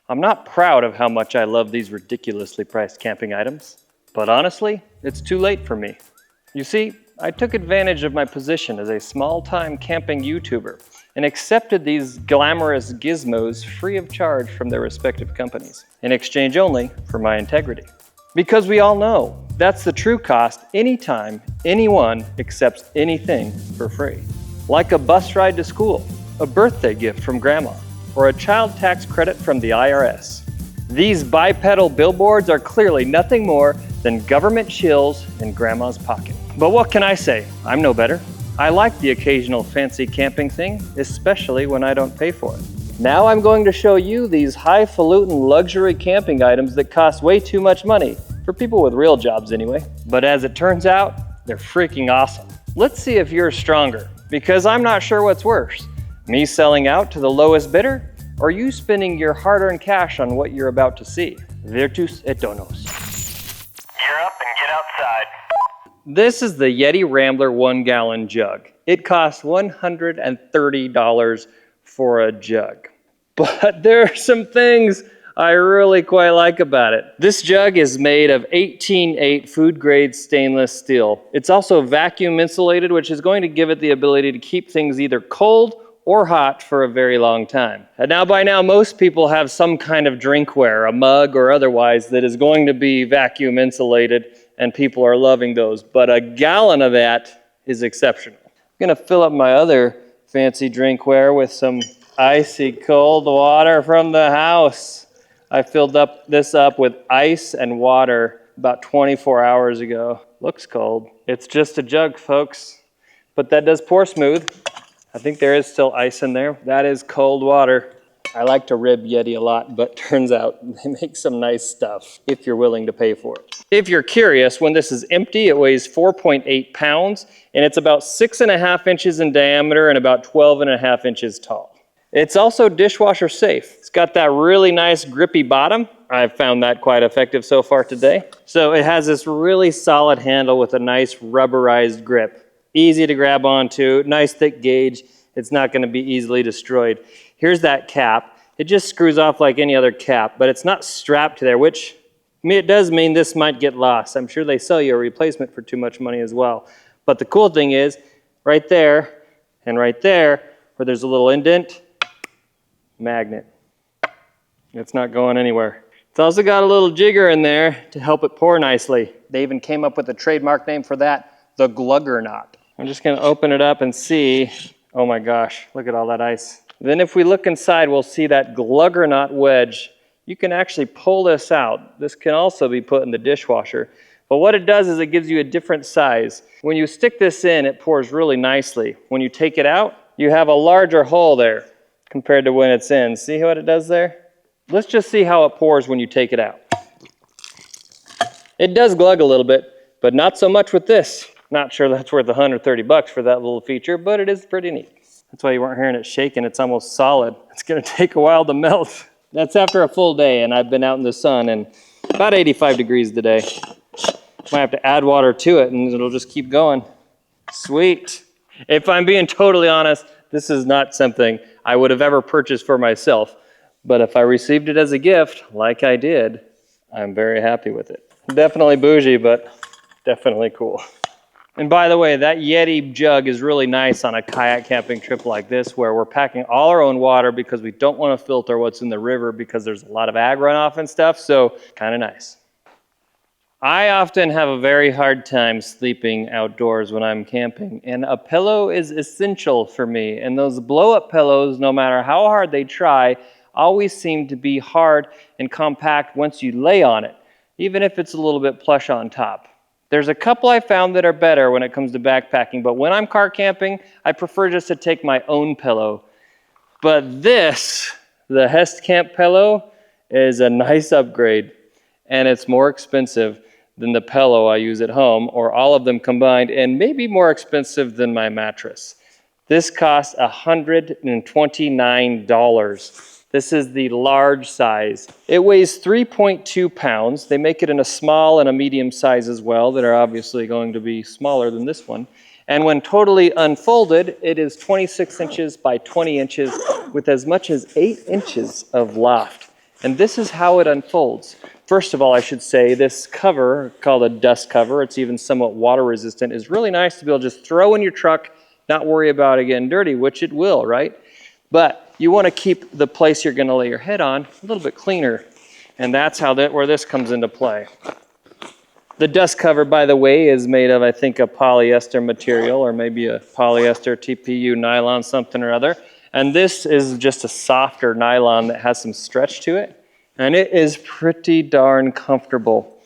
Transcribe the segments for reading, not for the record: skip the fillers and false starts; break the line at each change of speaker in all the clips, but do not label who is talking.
I'm not proud of how much I love these ridiculously priced camping items, but honestly, it's too late for me. You see, I took advantage of my position as a small-time camping YouTuber and accepted these glamorous gizmos free of charge from their respective companies, in exchange only for my integrity. Because we all know that's the true cost anytime anyone accepts anything for free. Like a bus ride to school, a birthday gift from grandma, or a child tax credit from the IRS. These bipedal billboards are clearly nothing more than government shills in grandma's pocket. But what can I say? I'm no better. I like the occasional fancy camping thing, especially when I don't pay for it. Now I'm going to show you these highfalutin luxury camping items that cost way too much money, for people with real jobs anyway. But as it turns out, they're freaking awesome. Let's see if you're stronger, because I'm not sure what's worse. Me selling out to the lowest bidder, or you spending your hard-earned cash on what you're about to see? Virtus et donos.
Gear up and get outside.
This is the YETI Rambler 1-gallon jug. It costs $130 for a jug. But there are some things I really quite like about it. This jug is made of 18/8 food-grade stainless steel. It's also vacuum insulated, which is going to give it the ability to keep things either cold or hot for a very long time. And by now, most people have some kind of drinkware, a mug or otherwise, that is going to be vacuum insulated, and people are loving those. But a gallon of that is exceptional. I'm gonna fill up my other fancy drinkware with some icy cold water from the house. I filled this up with ice and water about 24 hours ago. Looks cold. It's just a jug, folks, but that does pour smooth. I think there is still ice in there. That is cold water. I like to rib YETI a lot, but turns out they make some nice stuff if you're willing to pay for it. If you're curious, when this is empty, it weighs 4.8 pounds, and it's about 6.5 inches in diameter and about 12.5 inches tall. It's also dishwasher safe. It's got that really nice grippy bottom. I've found that quite effective so far today. So it has this really solid handle with a nice rubberized grip. Easy to grab onto, nice thick gauge. It's not gonna be easily destroyed. Here's that cap. It just screws off like any other cap, but it's not strapped to there, which it does mean this might get lost. I'm sure they sell you a replacement for too much money as well. But the cool thing is, right there and right there, where there's a little indent, magnet. It's not going anywhere. It's also got a little jigger in there to help it pour nicely. They even came up with a trademark name for that, the Glugger Knot. I'm just gonna open it up and see. Oh my gosh, look at all that ice. Then if we look inside, we'll see that Glugger Knot wedge. You can actually pull this out. This can also be put in the dishwasher. But what it does is it gives you a different size. When you stick this in, it pours really nicely. When you take it out, you have a larger hole there compared to when it's in. See what it does there? Let's just see how it pours when you take it out. It does glug a little bit, but not so much with this. Not sure that's worth $130 for that little feature, but it is pretty neat. That's why you weren't hearing it shaking. It's almost solid. It's gonna take a while to melt. That's after a full day, and I've been out in the sun, and about 85 degrees today. Might have to add water to it, and it'll just keep going. Sweet. If I'm being totally honest, this is not something I would have ever purchased for myself, but if I received it as a gift, like I did, I'm very happy with it. Definitely bougie, but definitely cool. And by the way, that YETI jug is really nice on a kayak camping trip like this, where we're packing all our own water because we don't want to filter what's in the river because there's a lot of ag runoff and stuff, so kind of nice. I often have a very hard time sleeping outdoors when I'm camping, and a pillow is essential for me. And those blow-up pillows, no matter how hard they try, always seem to be hard and compact once you lay on it, even if it's a little bit plush on top. There's a couple I found that are better when it comes to backpacking, but when I'm car camping, I prefer just to take my own pillow. But this, the Hest Camp Pillow, is a nice upgrade, and it's more expensive than the pillow I use at home, or all of them combined, and maybe more expensive than my mattress. This costs $129. This is the large size. It weighs 3.2 pounds. They make it in a small and a medium size as well that are obviously going to be smaller than this one. And when totally unfolded, it is 26 inches by 20 inches with as much as 8 inches of loft. And this is how it unfolds. First of all, I should say this cover, called a dust cover, it's even somewhat water resistant, is really nice to be able to just throw in your truck, not worry about it getting dirty, which it will, right? But you want to keep the place you're going to lay your head on a little bit cleaner. And that's where this comes into play. The dust cover, by the way, is made of, I think, a polyester material, or maybe a polyester TPU nylon something or other. And this is just a softer nylon that has some stretch to it. And it is pretty darn comfortable.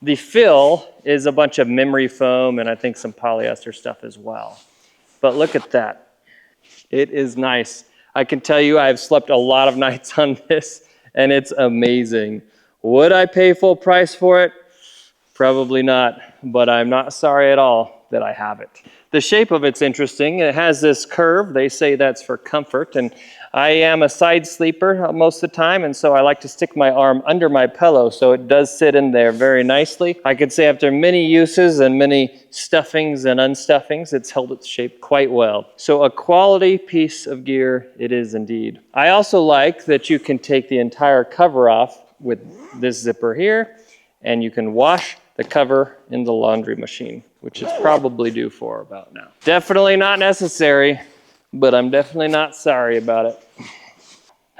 The fill is a bunch of memory foam and I think some polyester stuff as well. But look at that. It is nice. I can tell you I've slept a lot of nights on this and it's amazing. Would I pay full price for it? Probably not, but I'm not sorry at all that I have it. The shape of it's interesting. It has this curve. They say that's for comfort, and I am a side sleeper most of the time, and so I like to stick my arm under my pillow, so it does sit in there very nicely. I could say after many uses and many stuffings and unstuffings, it's held its shape quite well. So a quality piece of gear it is indeed. I also like that you can take the entire cover off with this zipper here, and you can wash the cover in the laundry machine, which is probably due for about now. Definitely not necessary, but I'm definitely not sorry about it.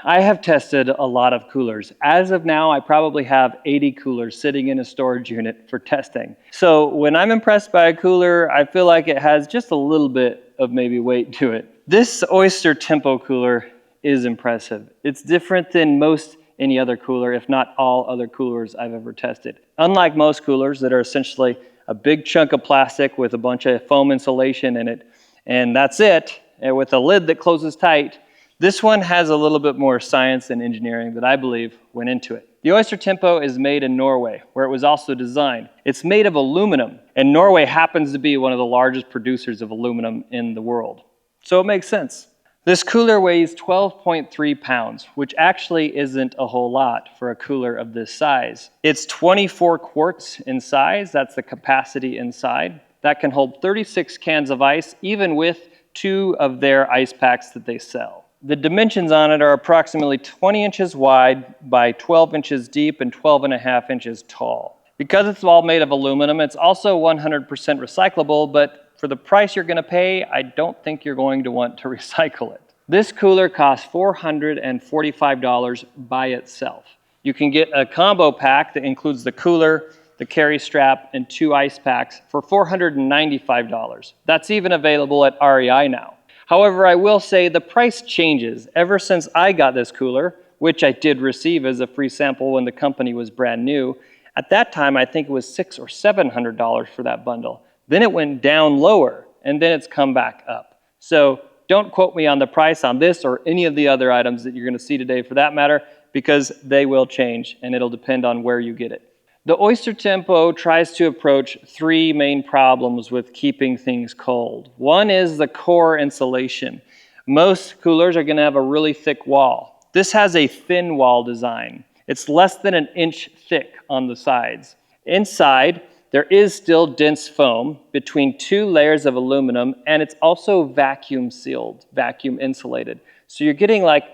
I have tested a lot of coolers. As of now, I probably have 80 coolers sitting in a storage unit for testing. So when I'm impressed by a cooler, I feel like it has just a little bit of maybe weight to it. This Oyster Tempo Cooler is impressive. It's different than most any other cooler, if not all other coolers I've ever tested. Unlike most coolers that are essentially a big chunk of plastic with a bunch of foam insulation in it, and that's it, and with a lid that closes tight, this one has a little bit more science and engineering that I believe went into it. The Oyster Tempo is made in Norway, where it was also designed. It's made of aluminum, and Norway happens to be one of the largest producers of aluminum in the world. So it makes sense. This cooler weighs 12.3 pounds, which actually isn't a whole lot for a cooler of this size. It's 24 quarts in size, that's the capacity inside. That can hold 36 cans of ice, even with 2 of their ice packs that they sell. The dimensions on it are approximately 20 inches wide by 12 inches deep and 12.5 inches tall. Because it's all made of aluminum, it's also 100% recyclable, but for the price you're going to pay, I don't think you're going to want to recycle it. This cooler costs $445 by itself. You can get a combo pack that includes the cooler, the carry strap, and 2 ice packs for $495. That's even available at REI now. However, I will say the price changes ever since I got this cooler, which I did receive as a free sample when the company was brand new. At that time, I think it was $600 or $700 for that bundle. Then it went down lower, and then it's come back up. So don't quote me on the price on this or any of the other items that you're going to see today for that matter, because they will change, and it'll depend on where you get it. The Oyster Tempo tries to approach 3 main problems with keeping things cold. One is the core insulation. Most coolers are going to have a really thick wall. This has a thin wall design. It's less than 1 inch thick on the sides. Inside, there is still dense foam between 2 layers of aluminum, and it's also vacuum sealed, vacuum insulated. So you're getting like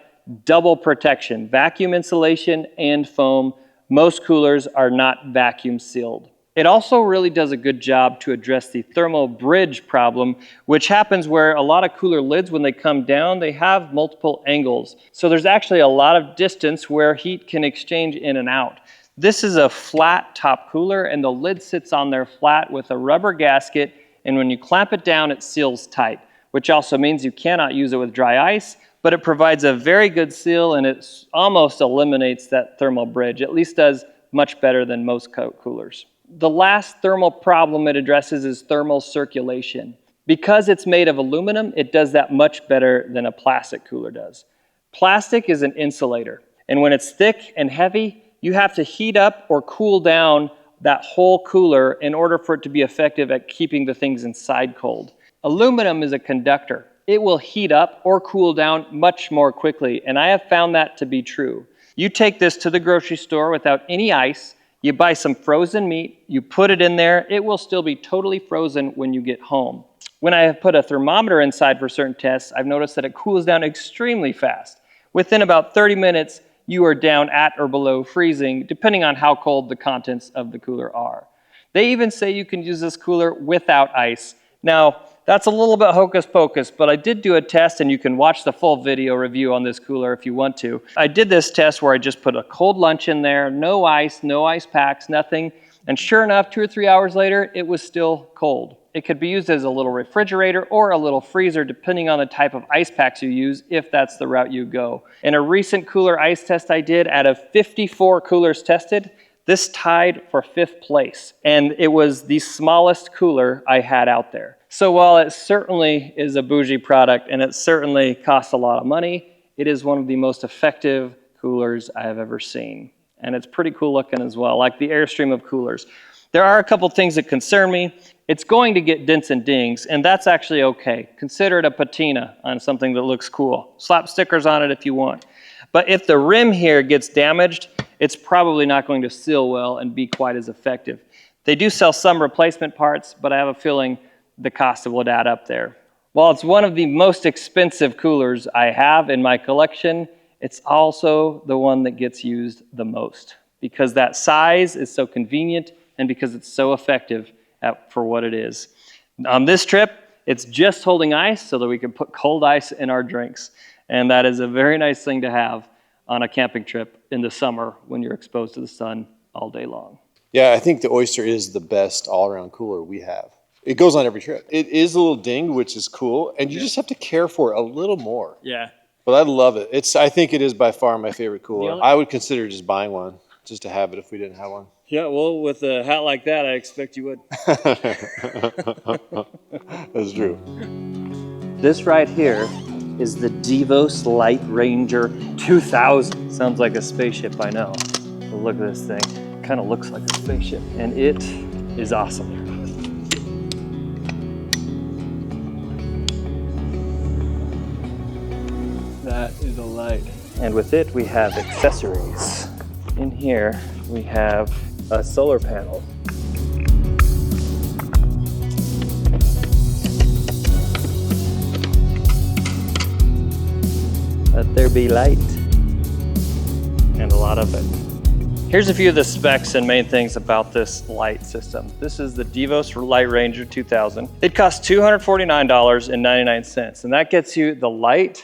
double protection, vacuum insulation and foam. Most coolers are not vacuum sealed. It also really does a good job to address the thermal bridge problem, which happens where a lot of cooler lids, when they come down, they have multiple angles. So there's actually a lot of distance where heat can exchange in and out. This is a flat top cooler, and the lid sits on there flat with a rubber gasket, and when you clamp it down, it seals tight, which also means you cannot use it with dry ice, but it provides a very good seal, and it almost eliminates that thermal bridge. At least does much better than most coolers. The last thermal problem it addresses is thermal circulation. Because it's made of aluminum, it does that much better than a plastic cooler does. Plastic is an insulator, and when it's thick and heavy, you have to heat up or cool down that whole cooler in order for it to be effective at keeping the things inside cold. Aluminum is a conductor. It will heat up or cool down much more quickly, and I have found that to be true. You take this to the grocery store without any ice, you buy some frozen meat, you put it in there, it will still be totally frozen when you get home. When I have put a thermometer inside for certain tests, I've noticed that it cools down extremely fast. Within about 30 minutes, you are down at or below freezing, depending on how cold the contents of the cooler are. They even say you can use this cooler without ice. Now, that's a little bit hocus pocus, but I did do a test, and you can watch the full video review on this cooler if you want to. I did this test where I just put a cold lunch in there, no ice packs, nothing. And sure enough, 2 or 3 hours later, it was still cold. It could be used as a little refrigerator or a little freezer, depending on the type of ice packs you use, if that's the route you go. In a recent cooler ice test I did, out of 54 coolers tested, this tied for 5th place, and it was the smallest cooler I had out there. So while it certainly is a bougie product and it certainly costs a lot of money, it is one of the most effective coolers I have ever seen. And it's pretty cool looking as well, like the Airstream of coolers. There are a couple things that concern me. It's going to get dents and dings, and that's actually okay. Consider it a patina on something that looks cool. Slap stickers on it if you want. But if the rim here gets damaged, it's probably not going to seal well and be quite as effective. They do sell some replacement parts, but I have a feeling the cost would add up there. While it's one of the most expensive coolers I have in my collection, it's also the one that gets used the most because that size is so convenient and because it's so effective for what it is. On this trip, it's just holding ice so that we can put cold ice in our drinks. And that is a very nice thing to have on a camping trip in the summer when you're exposed to the sun all day long.
Yeah, I think the Oyster is the best all-around cooler we have. It goes on every trip. It is a little dinged, which is cool, and you just have to care for it a little more.
Yeah.
But I love it. I think it is by far my favorite cooler. I would consider just buying one, just to have it if we didn't have one.
Yeah, well, with a hat like that, I expect you would.
That's true.
This right here is the Devos LightRanger 2000. Sounds like a spaceship, I know. But look at this thing. It kind of looks like a spaceship, and it is awesome. That is a light. And with it, we have accessories. In here, we have a solar panel. Let there be light. And a lot of it. Here's a few of the specs and main things about this light system. This is the Devos LightRanger 2000. It costs $249.99, and that gets you the light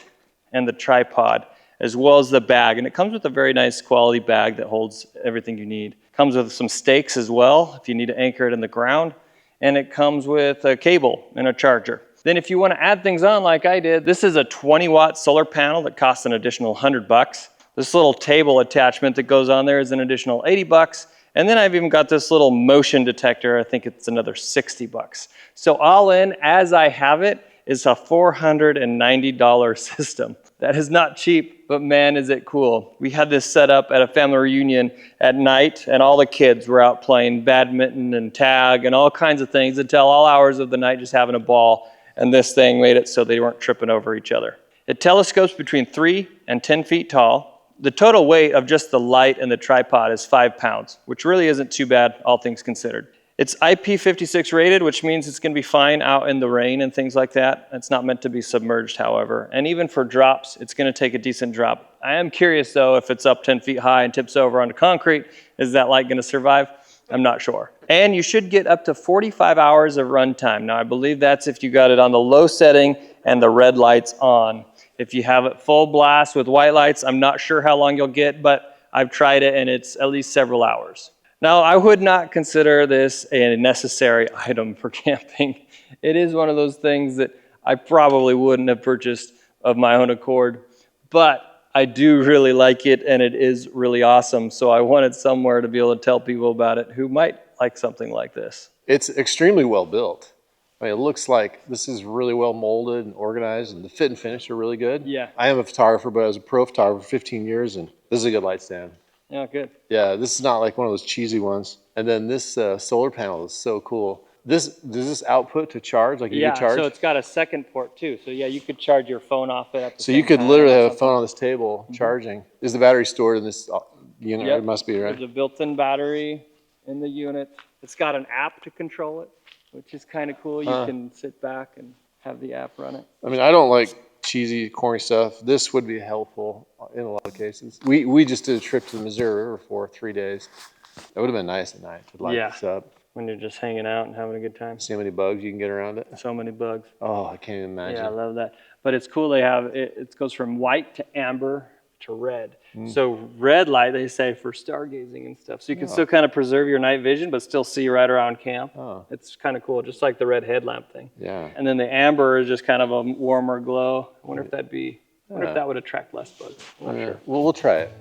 and the tripod, as well as the bag. And it comes with a very nice quality bag that holds everything you need. It comes with some stakes as well, if you need to anchor it in the ground. And it comes with a cable and a charger. Then if you want to add things on like I did, this is a 20-watt solar panel that costs an additional $100. This little table attachment that goes on there is an additional $80. And then I've even got this little motion detector. I think it's another $60. So all in, as I have it, is a $490 system. That is not cheap, but man, is it cool. We had this set up at a family reunion at night, and all the kids were out playing badminton and tag and all kinds of things until all hours of the night just having a ball, and this thing made it so they weren't tripping over each other. It telescopes between 3 and 10 feet tall. The total weight of just the light and the tripod is 5 pounds, which really isn't too bad, all things considered. It's IP56 rated, which means it's going to be fine out in the rain and things like that. It's not meant to be submerged, however. And even for drops, it's going to take a decent drop. I am curious, though, if it's up 10 feet high and tips over onto concrete, is that light going to survive? I'm not sure. And you should get up to 45 hours of runtime. Now, I believe that's if you got it on the low setting and the red lights on. If you have it full blast with white lights, I'm not sure how long you'll get, but I've tried it and it's at least several hours. Now, I would not consider this a necessary item for camping. It is one of those things that I probably wouldn't have purchased of my own accord, but I do really like it and it is really awesome. So I wanted somewhere to be able to tell people about it who might like something like this.
It's extremely well built. I mean, it looks like this is really well molded and organized, and the fit and finish are really good.
Yeah.
I am a photographer, but I was a pro photographer for 15 years, and this is a good light stand.
Yeah, good.
Yeah, this is not like one of those cheesy ones. And then this solar panel is so cool. Does this output to charge? Like you can charge?
So it's got a second port too. So yeah, you could charge your phone off it at the
So
same
you could
time
literally
or
have a
something.
phone on this table charging. Is the battery stored in this unit?
Yep.
It must be, right?
There's a built-in battery in the unit. It's got an app to control it, which is kind of cool. You can sit back and have the app run it.
I mean, I don't like cheesy, corny stuff. This would be helpful in a lot of cases. We just did a trip to the Missouri River for 3 days. That would have been nice at night to light
Yeah.
this up.
When you're just hanging out and having a good time.
See how many bugs you can get around it.
So many bugs.
Oh, I can't even imagine.
Yeah, I love that. But it's cool they have, it goes from white to amber to red. So red light, they say, for stargazing and stuff. So you can still kind of preserve your night vision, but still see right around camp.
Oh.
It's kind of cool, just like the red headlamp thing.
Yeah.
And then the amber is just kind of a warmer glow. I wonder if that'd be, I wonder if that would attract less bugs. I'm not sure.
Well, we'll try it.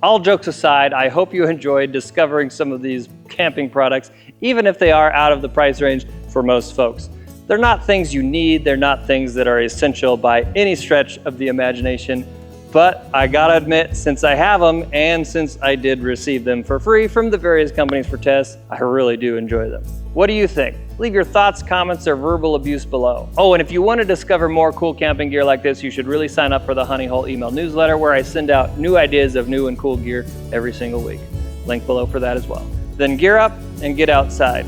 All jokes aside, I hope you enjoyed discovering some of these camping products, even if they are out of the price range for most folks. They're not things you need, they're not things that are essential by any stretch of the imagination, but I gotta admit, since I have them and since I did receive them for free from the various companies for tests, I really do enjoy them. What do you think? Leave your thoughts, comments, or verbal abuse below. Oh, and if you want to discover more cool camping gear like this, you should really sign up for the Honey Hole email newsletter where I send out new ideas of new and cool gear every single week. Link below for that as well. Then gear up and get outside.